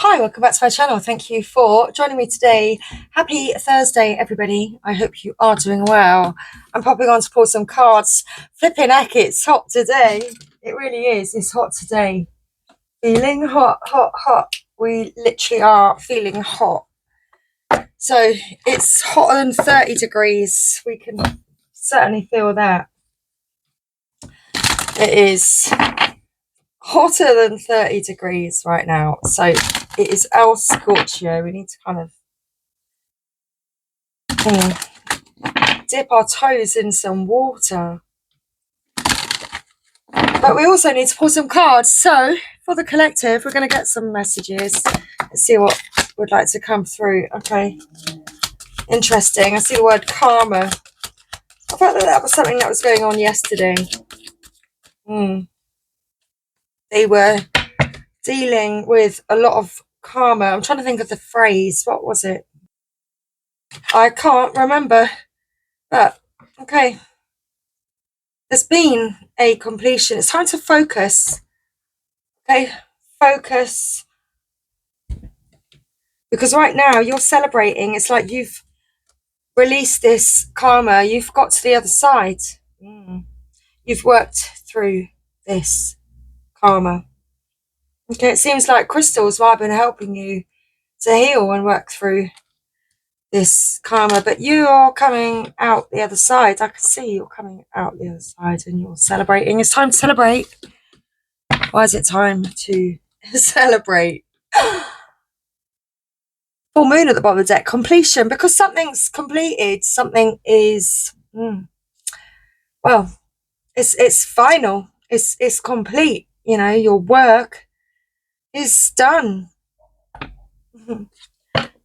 Hi, welcome back to my channel. Thank you for joining me today. Happy Thursday, everybody. I hope you are doing well. I'm popping on to pull some cards. Flipping heck, it's hot today. It really is. It's hot today. Feeling hot, hot, hot. We literally are feeling hot. So it's hotter than 30 degrees. We can certainly feel that. It is hotter than 30 degrees right now. So it is El Scorchio. We need to kind of dip our toes in some water. But we also need to pull some cards. So for the collective, we're going to get some messages. Let's see what would like to come through. Okay. Interesting. I see the word karma. I felt that was something that was going on yesterday. They were dealing with a lot of karma. I'm trying to think of the phrase. What was it? I can't remember. But okay. There's been a completion. It's time to focus. Okay, focus. Because right now you're celebrating. It's like you've released this karma. You've got to the other side. You've worked through this karma. Okay, it seems like crystals might have been helping you to heal and work through this karma, but you are coming out the other side. I can see you're coming out the other side and you're celebrating. It's time to celebrate. Why is it time to celebrate? Full moon at the bottom of the deck. Completion, because something's completed. Something is well, it's final. It's complete. You know, your work is done.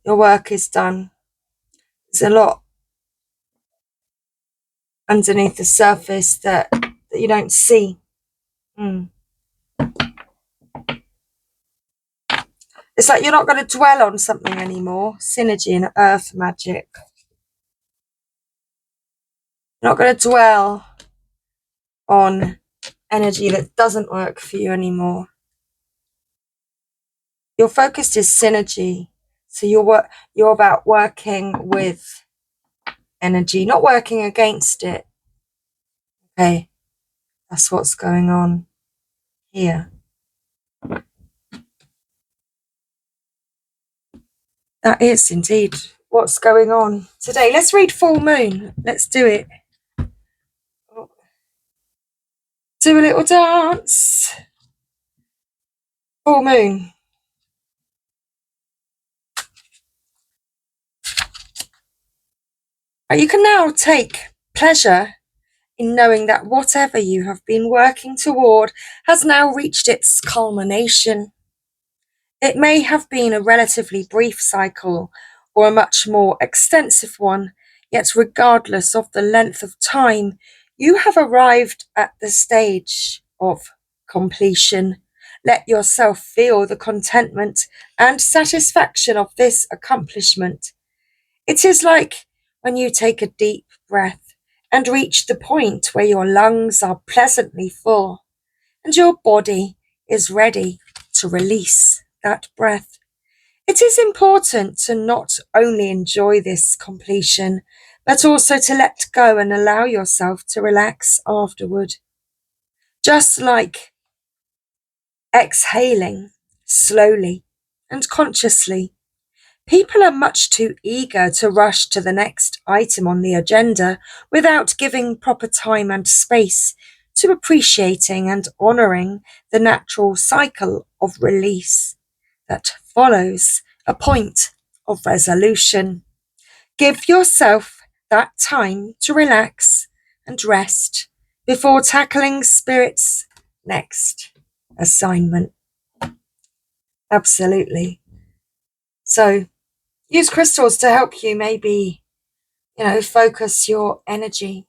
Your work is done. There's a lot underneath the surface that you don't see. It's like you're not going to dwell on something anymore. Synergy and earth magic. You're not going to dwell on energy that doesn't work for you anymore. Your focus is synergy. So you're about working with energy, not working against it. Okay, that's what's going on here. That is indeed what's going on today. Let's read full moon. Let's do it. Do a little dance. Full moon. You can now take pleasure in knowing that whatever you have been working toward has now reached its culmination. It may have been a relatively brief cycle or a much more extensive one, yet regardless of the length of time, you have arrived at the stage of completion. Let yourself feel the contentment and satisfaction of this accomplishment. It is like when you take a deep breath and reach the point where your lungs are pleasantly full and your body is ready to release that breath. It is important to not only enjoy this completion, but also to let go and allow yourself to relax afterward. Just like exhaling slowly and consciously. People are much too eager to rush to the next item on the agenda without giving proper time and space to appreciating and honouring the natural cycle of release that follows a point of resolution. Give yourself that time to relax and rest before tackling Spirit's next assignment. Absolutely. So use crystals to help you maybe, focus your energy.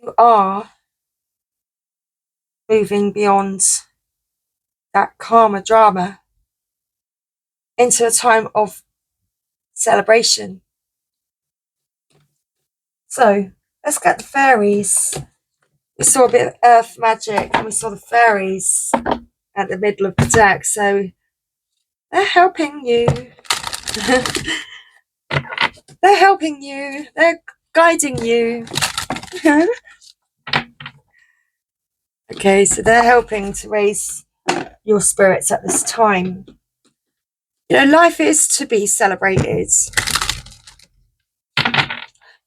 You are moving beyond that karma drama into a time of celebration. So let's get the fairies We saw a bit of earth magic, and we saw the fairies at the middle of the deck, so they're helping you. They're helping you. They're guiding you. Okay, so they're helping to raise your spirits at this time. You know, life is to be celebrated.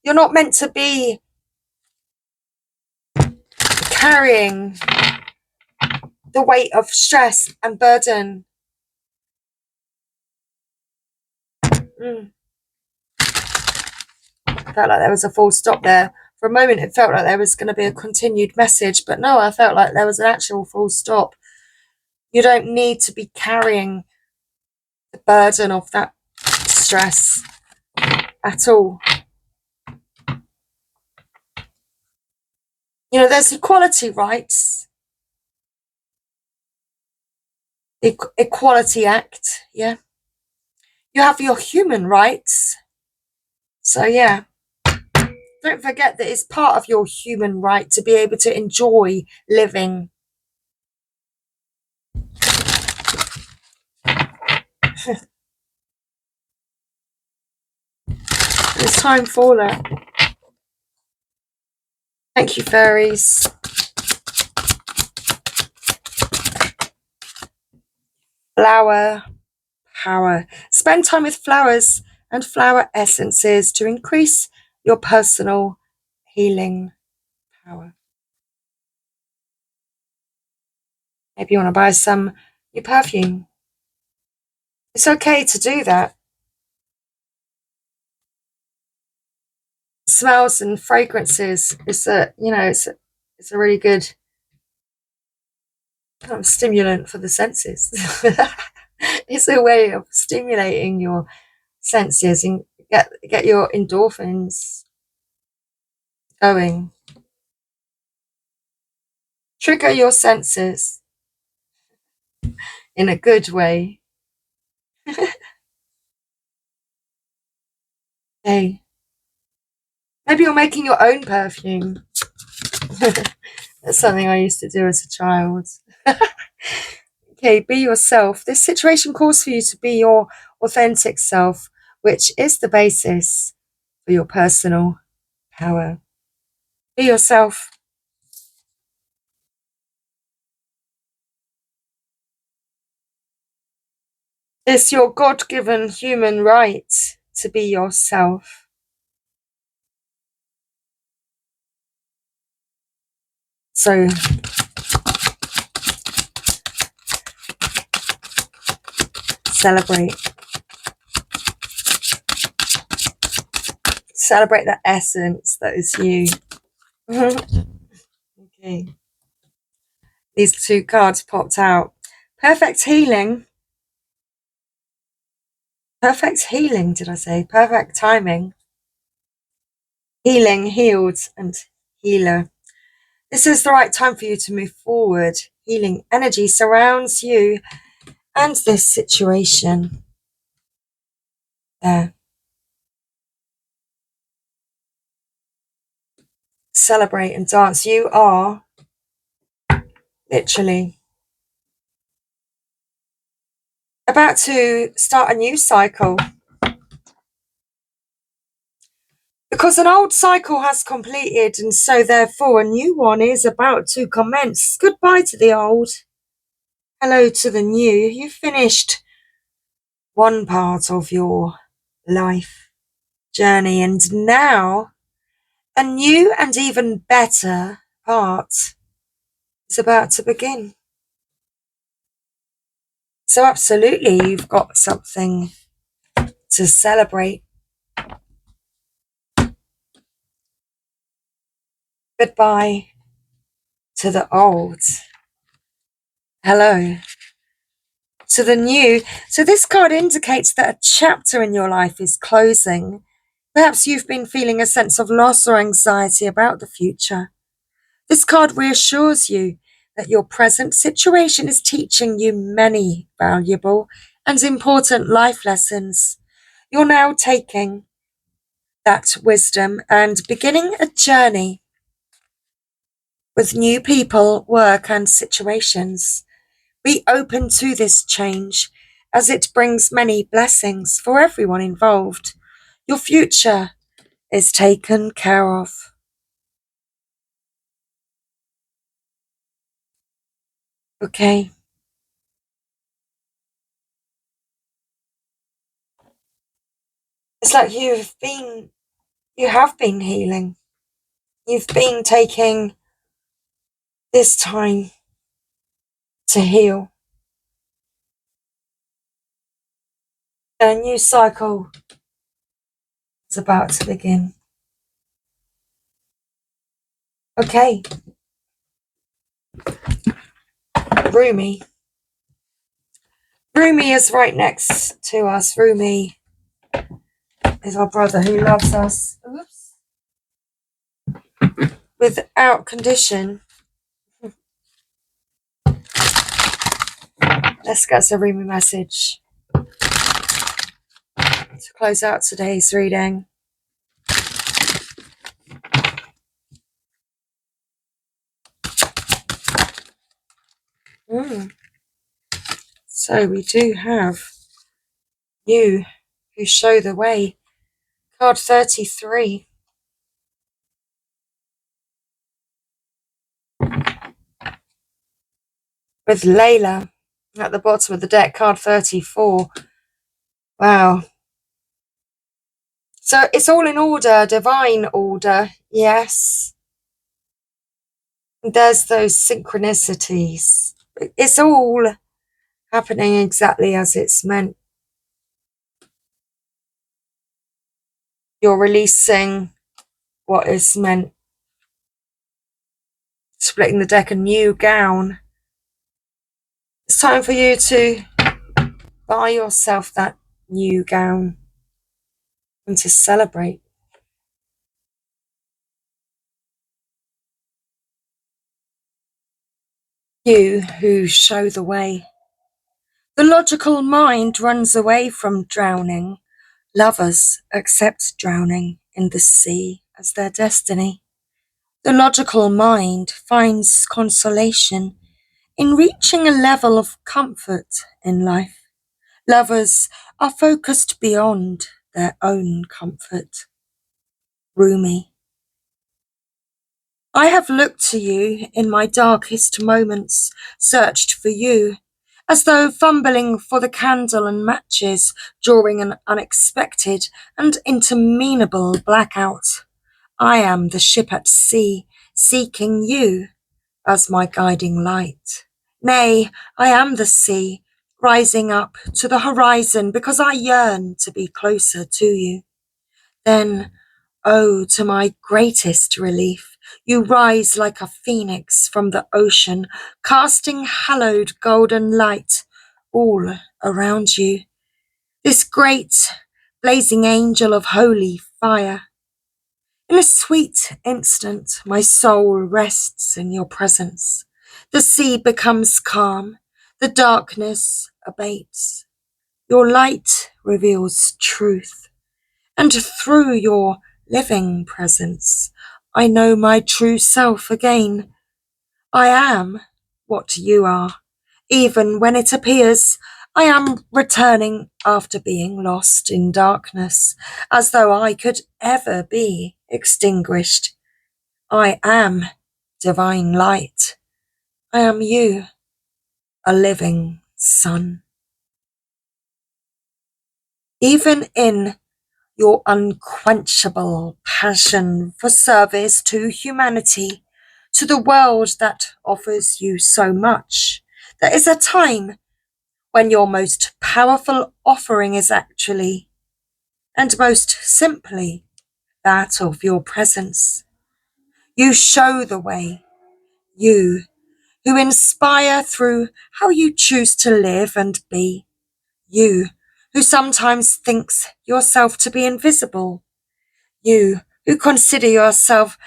You're not meant to be carrying the weight of stress and burden. I felt like there was a full stop there. For a moment, it felt like there was going to be a continued message, but no, I felt like there was an actual full stop. You don't need to be carrying the burden of that stress at all. You know, there's equality rights, the Equality Act, yeah. You have your human rights. So, yeah, don't forget that it's part of your human right to be able to enjoy living. It's time for that. Thank you, fairies. Flower power. Spend time with flowers and flower essences to increase your personal healing power. Maybe you want to buy some new perfume. It's okay to do that. Smells and fragrances is it's a really good kind of stimulant for the senses. It's a way of stimulating your senses and get your endorphins going. Trigger your senses in a good way. Hey, maybe you're making your own perfume. That's something I used to do as a child. Okay, be yourself. This situation calls for you to be your authentic self, which is the basis for your personal power. Be yourself. It's your God-given human right to be yourself. So celebrate. Celebrate the essence that is you. Okay. These two cards popped out. Perfect healing. Perfect healing, did I say? Perfect timing. Healing, healed, and healer. This is the right time for you to move forward. Healing energy surrounds you and this situation. There. Celebrate and dance. You are literally about to start a new cycle. Because an old cycle has completed, and so therefore a new one is about to commence. Goodbye to the old. Hello to the new. You've finished one part of your life journey, and now a new and even better part is about to begin. So absolutely, you've got something to celebrate. Goodbye to the old. Hello to the new. So this card indicates that a chapter in your life is closing. Perhaps you've been feeling a sense of loss or anxiety about the future. This card reassures you that your present situation is teaching you many valuable and important life lessons. You're now taking that wisdom and beginning a journey with new people, work and situations. Be open to this change as it brings many blessings for everyone involved. Your future is taken care of. Okay. It's like you have been healing. You've been taking this time to heal. A new cycle is about to begin. Okay. Rumi. Rumi is right next to us. Rumi is our brother who loves us. Oops. Without condition. Let's get a Rumi message to close out today's reading. So we do have you who show the way. Card 33. With Layla at the bottom of the deck, card 34. Wow. So it's all in order, divine order, yes. There's those synchronicities. It's all happening exactly as it's meant. You're releasing what is meant. Splitting the deck, a new gown. It's time for you to buy yourself that new gown and to celebrate. You who show the way. The logical mind runs away from drowning. Lovers accept drowning in the sea as their destiny. The logical mind finds consolation in reaching a level of comfort in life. Lovers are focused beyond their own comfort. Rumi. I have looked to you in my darkest moments, searched for you, as though fumbling for the candle and matches during an unexpected and interminable blackout. I am the ship at sea, seeking you as my guiding light. Nay, I am the sea, rising up to the horizon because I yearn to be closer to you. Then, oh, to my greatest relief, you rise like a phoenix from the ocean, casting hallowed golden light all around you. This great blazing angel of holy fire. In a sweet instant, my soul rests in your presence. The sea becomes calm, the darkness abates. Your light reveals truth, and through your living presence, I know my true self again. I am what you are, even when it appears I am returning after being lost in darkness, as though I could ever be extinguished. I am divine light. I am you, a living sun. Even in your unquenchable passion for service to humanity, to the world that offers you so much, there is a time when your most powerful offering is actually, and most simply, that of your presence. You show the way, you who inspire through how you choose to live and be, you who sometimes thinks yourself to be invisible, you who consider yourself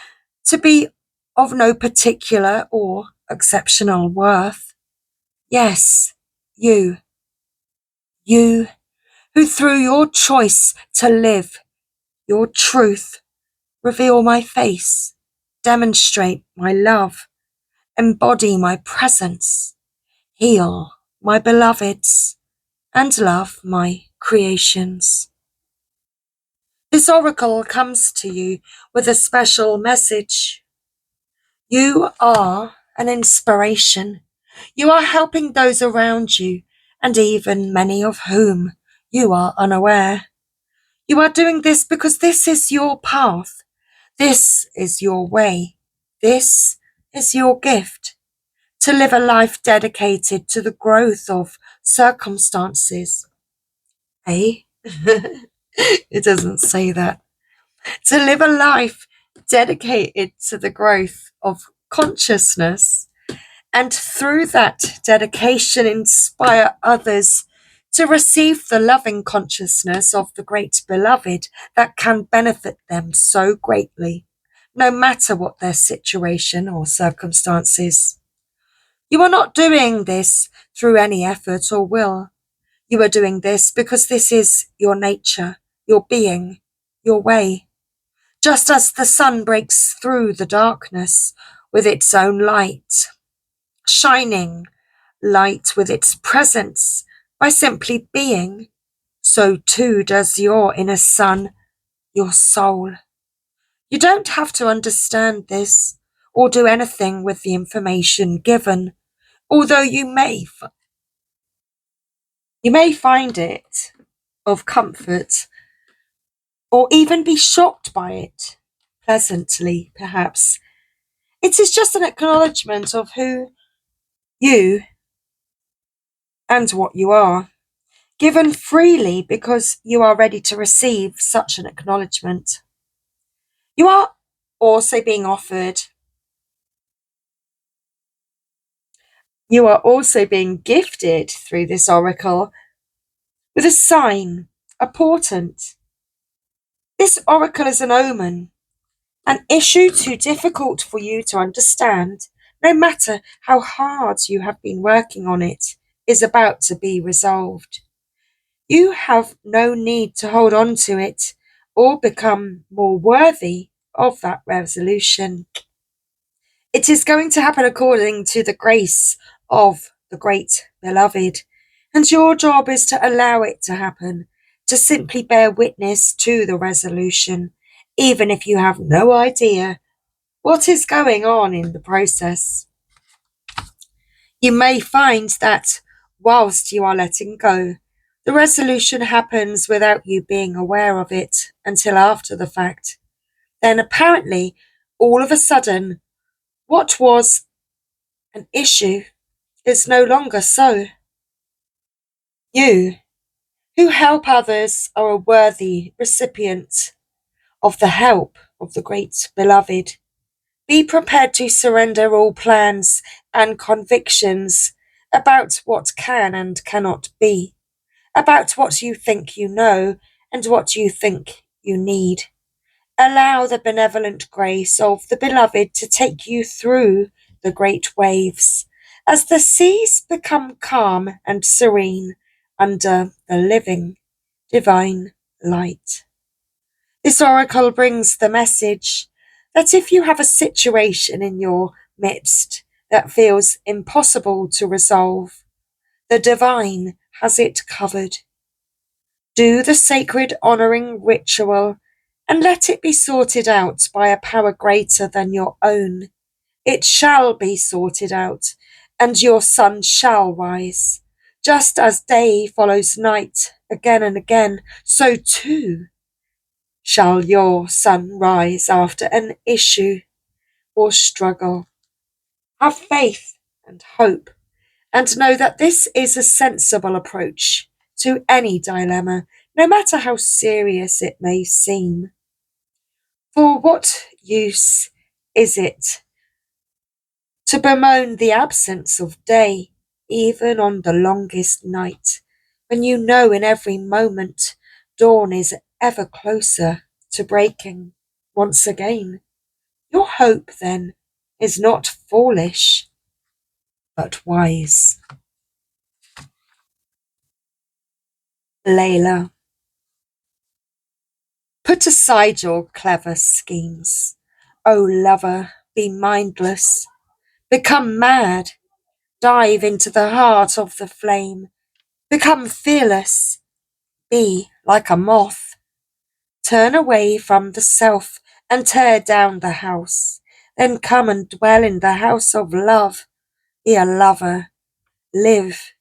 to be of no particular or exceptional worth. Yes, you who through your choice to live your truth, reveal my face, demonstrate my love, embody my presence, heal my beloveds, and love my creations. This oracle comes to you with a special message. You are an inspiration. You are helping those around you, and even many of whom you are unaware. You are doing this because this is your path. This is your way. This is your gift. To live a life dedicated to the growth of circumstances. Eh? It doesn't say that. To live a life dedicated to the growth of consciousness, and through that dedication inspire others to receive the loving consciousness of the great beloved that can benefit them so greatly, no matter what their situation or circumstances. You are not doing this through any effort or will. You are doing this because this is your nature, your being, your way. Just as the sun breaks through the darkness with its own light, shining light with its presence by simply being, so too does your inner sun, your soul. You don't have to understand this or do anything with the information given, although you may find it of comfort or even be shocked by it, pleasantly perhaps. It is just an acknowledgement of who you and what you are, given freely because you are ready to receive such an acknowledgement. You are also being offered, you are also being gifted through this oracle with a sign, a portent. This oracle is an omen, an issue too difficult for you to understand, no matter how hard you have been working on it, is about to be resolved. You have no need to hold on to it or become more worthy of that resolution. It is going to happen according to the grace of the great beloved, and your job is to allow it to happen, to simply bear witness to the resolution, even if you have no idea what is going on in the process. You may find that whilst you are letting go, the resolution happens without you being aware of it until after the fact. Then apparently, all of a sudden, what was an issue is no longer so. You, who help others, are a worthy recipient of the help of the great beloved. Be prepared to surrender all plans and convictions about what can and cannot be, about what you think you know and what you think you need. Allow the benevolent grace of the beloved to take you through the great waves as the seas become calm and serene under the living divine light. This oracle brings the message that if you have a situation in your midst that feels impossible to resolve, the divine has it covered. Do the sacred honoring ritual and let it be sorted out by a power greater than your own. It shall be sorted out, and your sun shall rise. Just as day follows night again and again, so too shall your sun rise after an issue or struggle. Have faith and hope, and know that this is a sensible approach to any dilemma, no matter how serious it may seem. For what use is it to bemoan the absence of day, even on the longest night, when you know in every moment dawn is ever closer to breaking once again? Your hope, then, is not foolish, but wise. Layla. Put aside your clever schemes. O lover, be mindless. Become mad. Dive into the heart of the flame. Become fearless. Be like a moth. Turn away from the self and tear down the house. Then come and dwell in the house of love. Be a lover. Live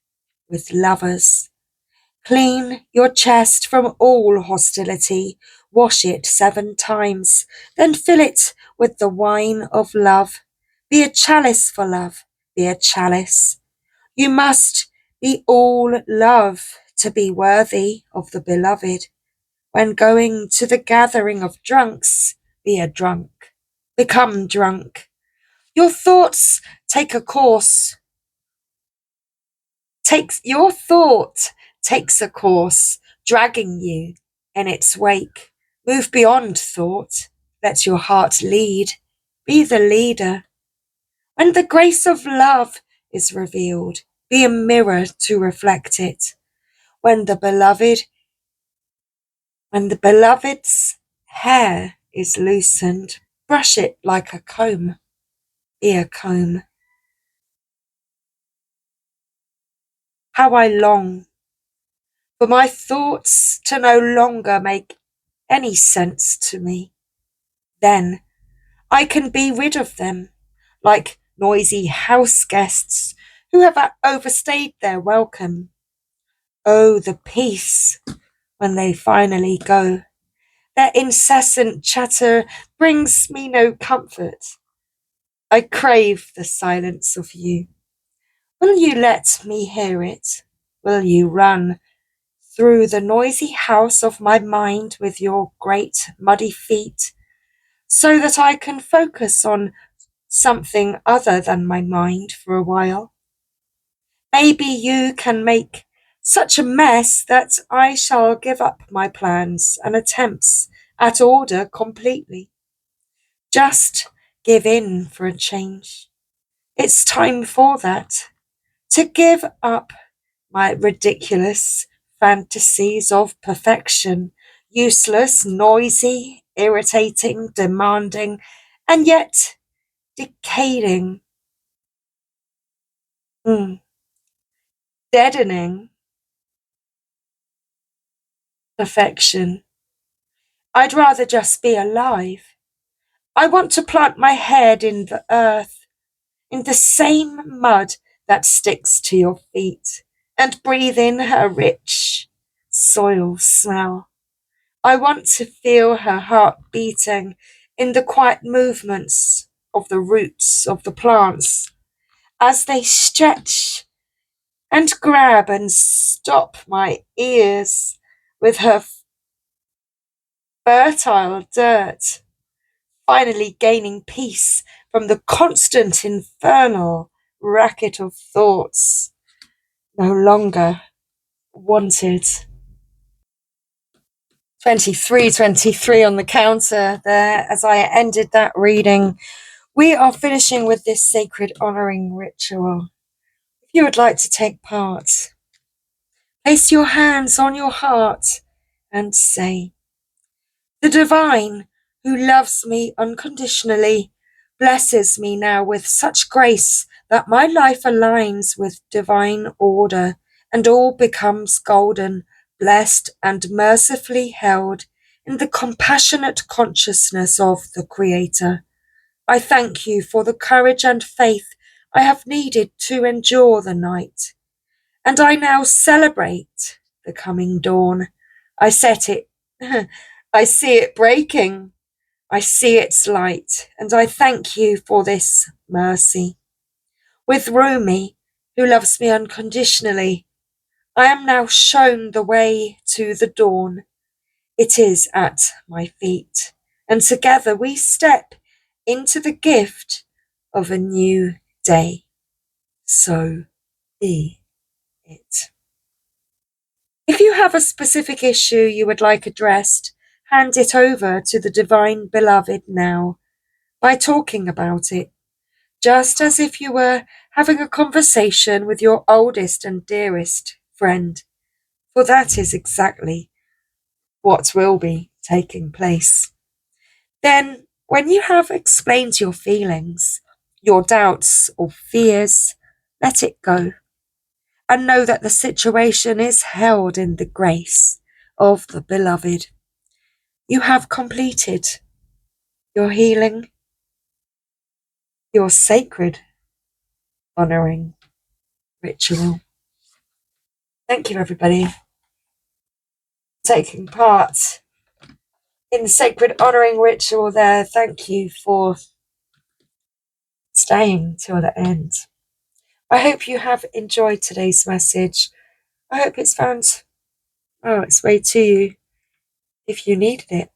with lovers. Clean your chest from all hostility. Wash it 7 times. Then fill it with the wine of love. Be a chalice for love. Be a chalice. You must be all love to be worthy of the beloved. When going to the gathering of drunks, be a drunk. Become drunk. Your thoughts take a course. Your thought takes a course, dragging you in its wake. Move beyond thought. Let your heart lead. Be the leader. When the grace of love is revealed, be a mirror to reflect it. When the beloved's hair is loosened, brush it like a comb. Be a comb. How I long for my thoughts to no longer make any sense to me. Then I can be rid of them, like noisy house guests who have overstayed their welcome. Oh, the peace when they finally go. Their incessant chatter brings me no comfort. I crave the silence of you. Will you let me hear it? Will you run through the noisy house of my mind with your great muddy feet, so that I can focus on something other than my mind for a while? Maybe you can make such a mess that I shall give up my plans and attempts at order completely. Just give in for a change. It's time for that. To give up my ridiculous fantasies of perfection, useless, noisy, irritating, demanding, and yet decaying, deadening perfection. I'd rather just be alive. I want to plant my head in the earth, in the same mud that sticks to your feet, and breathe in her rich soil smell. I want to feel her heart beating in the quiet movements of the roots of the plants as they stretch and grab and stop my ears with her fertile dirt, finally gaining peace from the constant infernal racket of thoughts no longer wanted. 23 on the counter there as I ended that reading. We are finishing with this sacred honoring ritual. If you would like to take part, place your hands on your heart and say, "The divine who loves me unconditionally blesses me now with such grace that my life aligns with divine order and all becomes golden, blessed, and mercifully held in the compassionate consciousness of the Creator. I thank you for the courage and faith I have needed to endure the night, and I now celebrate the coming dawn. I I see it breaking. I see its light, and I thank you for this mercy. With Rumi, who loves me unconditionally, I am now shown the way to the dawn. It is at my feet, and together we step into the gift of a new day. So be it." If you have a specific issue you would like addressed, hand it over to the Divine Beloved now by talking about it, just as if you were having a conversation with your oldest and dearest friend, for that is exactly what will be taking place. Then, when you have explained your feelings, your doubts or fears, let it go. And know that the situation is held in the grace of the beloved. You have completed your healing, your sacred honouring ritual. Thank you, everybody, for taking part in the sacred honouring ritual there. Thank you for staying till the end. I hope you have enjoyed today's message. I hope it's found its way to you if you needed it.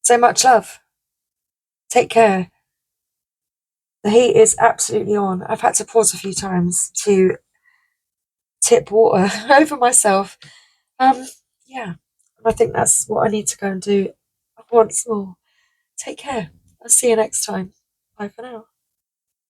So much love. Take care. The heat is absolutely on. I've had to pause a few times to tip water over myself. Yeah, I think that's what I need to go and do once more. Take care. I'll see you next time. Bye for now.